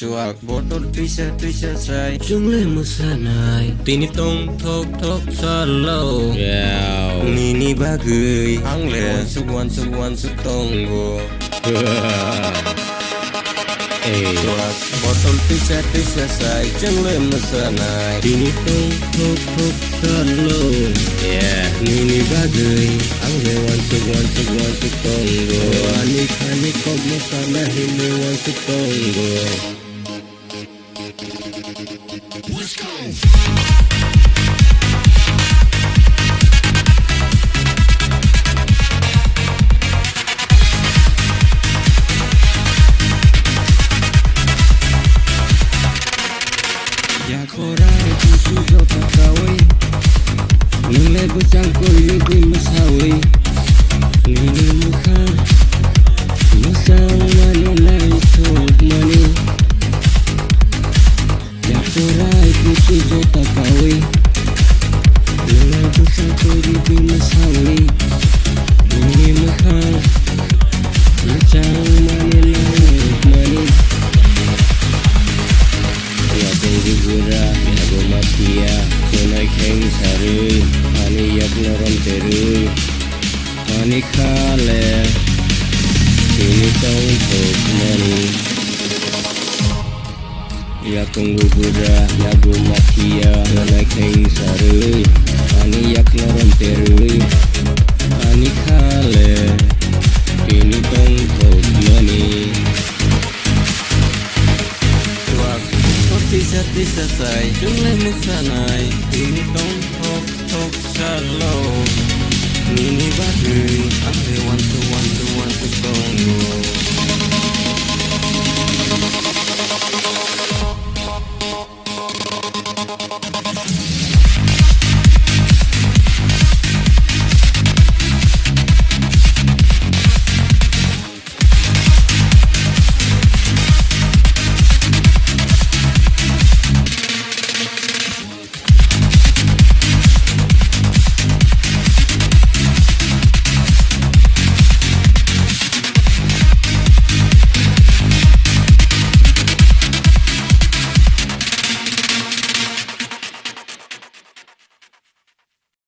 chuak botol tuisa sai chung le musanai tini tong tok salo nini bagui angle suwan suk tonggo chuak botol tuisa sai chung le musanai tini tong tok salo nini bagui angle wan suk tonggo ani kok musana hini wan suk tonggo. Let's go. Ya korai kusu jota kawai nilai bercangkul di masawi nini muka masang mani lai tok mani. Ya korai kusu jota kawai nilai bercangkul di masawi nini muka masang mani lai tok mani. Ya tinggi gura, ya go matia, kunai keng sari, ani yak norom teru, ani kale, ini tong tok mani. Ya tunggu gura, ya go matia, kunai keng sari, ani yak norom teru, ani kale, ini tong tok mani. Tisa sai chung le musanai tini tong tok salo nini bagui ande wan